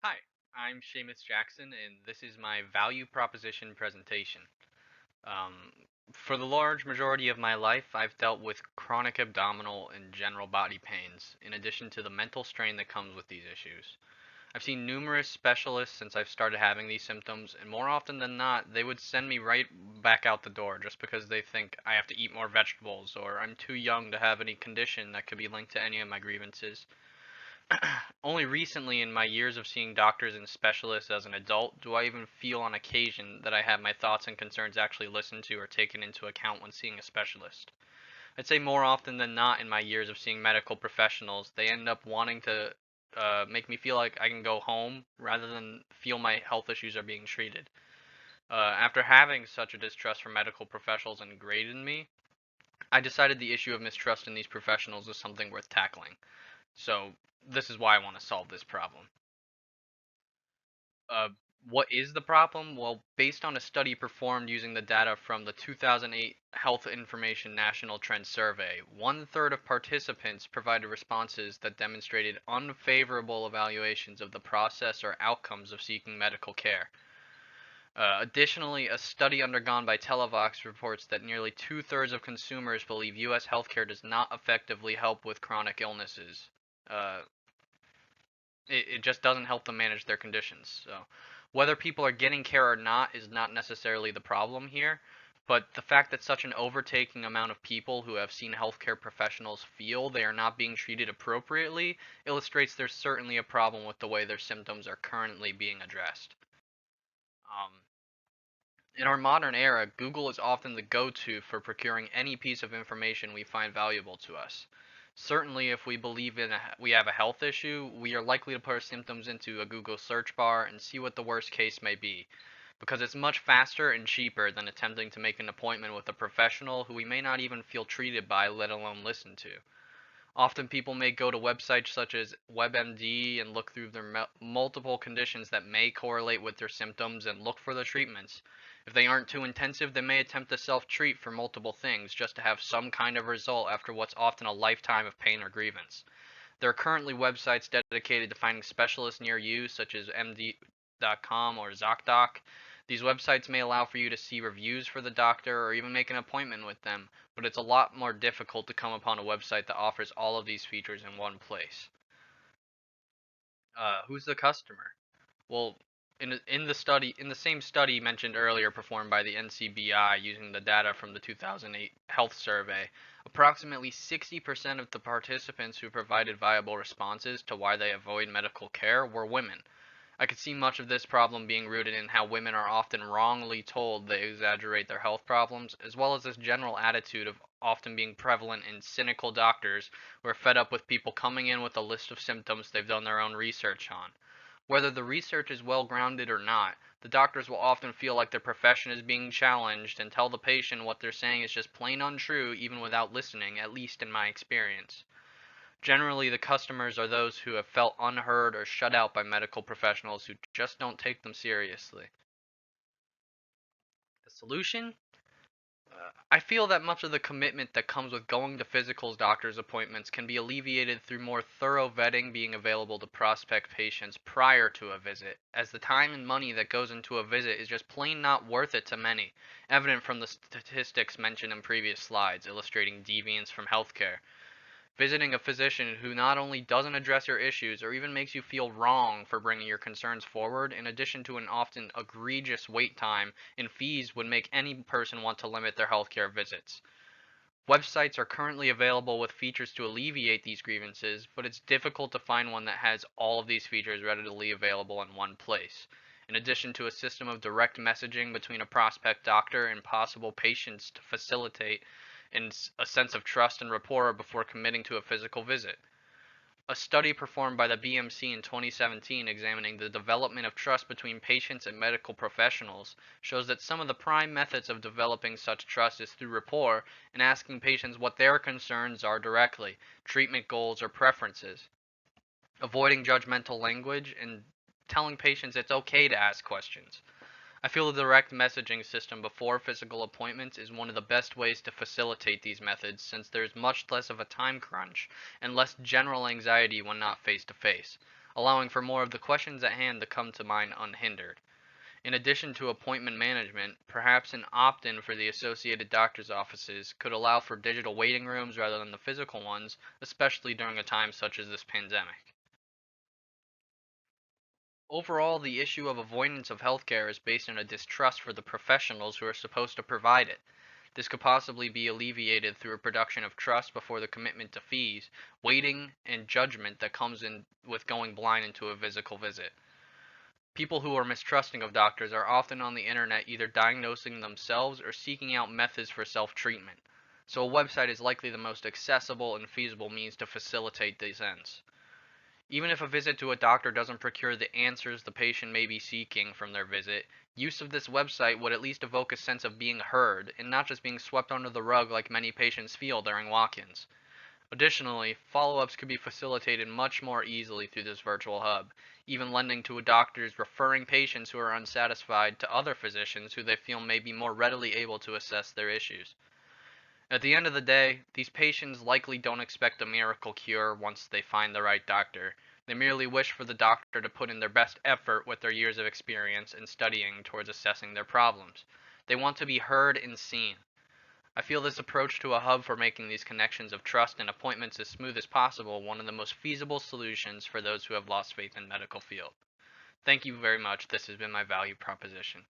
Hi, I'm Seamus Jackson, and this is my value proposition presentation. Um, for the large majority of my life, I've dealt with chronic abdominal and general body pains, in addition to the mental strain that comes with these issues. I've seen numerous specialists since I've started having these symptoms, and more often than not, they would send me right back out the door just because they think I have to eat more vegetables or I'm too young to have any condition that could be linked to any of my grievances. Only recently in my years of seeing doctors and specialists as an adult do I even feel on occasion that I have my thoughts and concerns actually listened to or taken into account when seeing a specialist. I'd say more often than not in my years of seeing medical professionals, they end up wanting to make me feel like I can go home rather than feel my health issues are being treated. After having such a distrust for medical professionals ingrained in me, I decided the issue of mistrust in these professionals is something worth tackling. So, this is why I want to solve this problem. Uh, what is the problem? Well, based on a study performed using the data from the 2008 Health Information National Trend Survey, one-third of participants provided responses that demonstrated unfavorable evaluations of the process or outcomes of seeking medical care. Additionally, a study undergone by Televox reports that nearly two-thirds of consumers believe U.S. healthcare does not effectively help with chronic illnesses. Uh, it just doesn't help them manage their conditions. So whether people are getting care or not is not necessarily the problem here, but the fact that such an overtaking amount of people who have seen healthcare professionals feel they are not being treated appropriately illustrates there's certainly a problem with the way their symptoms are currently being addressed. Um, in our modern era, Google is often the go-to for procuring any piece of information we find valuable to us. Certainly, if we believe we have a health issue, we are likely to put our symptoms into a Google search bar and see what the worst case may be, because it's much faster and cheaper than attempting to make an appointment with a professional who we may not even feel treated by, let alone listen to. Often people may go to websites such as WebMD and look through their multiple conditions that may correlate with their symptoms and look for the treatments. If they aren't too intensive, they may attempt to self-treat for multiple things just to have some kind of result after what's often a lifetime of pain or grievance. There are currently websites dedicated to finding specialists near you, such as MD.com or ZocDoc. These websites may allow for you to see reviews for the doctor or even make an appointment with them, but it's a lot more difficult to come upon a website that offers all of these features in one place. Who's the customer? Well, in the same study mentioned earlier performed by the NCBI using the data from the 2008 health survey, approximately 60% of the participants who provided viable responses to why they avoid medical care were women. I could see much of this problem being rooted in how women are often wrongly told they exaggerate their health problems, as well as this general attitude of often being prevalent in cynical doctors who are fed up with people coming in with a list of symptoms they've done their own research on. Whether the research is well grounded or not, the doctors will often feel like their profession is being challenged and tell the patient what they're saying is just plain untrue even without listening, at least in my experience. Generally, the customers are those who have felt unheard or shut out by medical professionals who just don't take them seriously. The solution? I feel that much of the commitment that comes with going to physical doctor's appointments can be alleviated through more thorough vetting being available to prospect patients prior to a visit, as the time and money that goes into a visit is just plain not worth it to many, evident from the statistics mentioned in previous slides illustrating deviance from healthcare. Visiting a physician who not only doesn't address your issues or even makes you feel wrong for bringing your concerns forward, in addition to an often egregious wait time and fees, would make any person want to limit their healthcare visits. Websites are currently available with features to alleviate these grievances, but it's difficult to find one that has all of these features readily available in one place. In addition to a system of direct messaging between a prospect doctor and possible patients to facilitate a sense of trust and rapport before committing to a physical visit. A study performed by the BMC in 2017 examining the development of trust between patients and medical professionals shows that some of the prime methods of developing such trust is through rapport and asking patients what their concerns are directly, treatment goals, or preferences, avoiding judgmental language, and telling patients it's okay to ask questions. I feel the direct messaging system before physical appointments is one of the best ways to facilitate these methods since there is much less of a time crunch and less general anxiety when not face to face. allowing for more of the questions at hand to come to mind unhindered. In addition to appointment management, perhaps an opt-in for the associated doctor's offices could allow for digital waiting rooms rather than the physical ones, especially during a time such as this pandemic. Overall, the issue of avoidance of healthcare is based on a distrust for the professionals who are supposed to provide it. This could possibly be alleviated through a production of trust before the commitment to fees, waiting, and judgment that comes in with going blind into a physical visit. People who are mistrusting of doctors are often on the internet either diagnosing themselves or seeking out methods for self-treatment. So a website is likely the most accessible and feasible means to facilitate these ends. Even if a visit to a doctor doesn't procure the answers the patient may be seeking from their visit, use of this website would at least evoke a sense of being heard and not just being swept under the rug like many patients feel during walk-ins. Additionally, follow-ups could be facilitated much more easily through this virtual hub, even lending to a doctors referring patients who are unsatisfied to other physicians who they feel may be more readily able to assess their issues. At the end of the day, these patients likely don't expect a miracle cure once they find the right doctor. They merely wish for the doctor to put in their best effort with their years of experience and studying towards assessing their problems. They want to be heard and seen. I feel this approach to a hub for making these connections of trust and appointments as smooth as possible one of the most feasible solutions for those who have lost faith in medical field. Thank you very much. This has been my value proposition.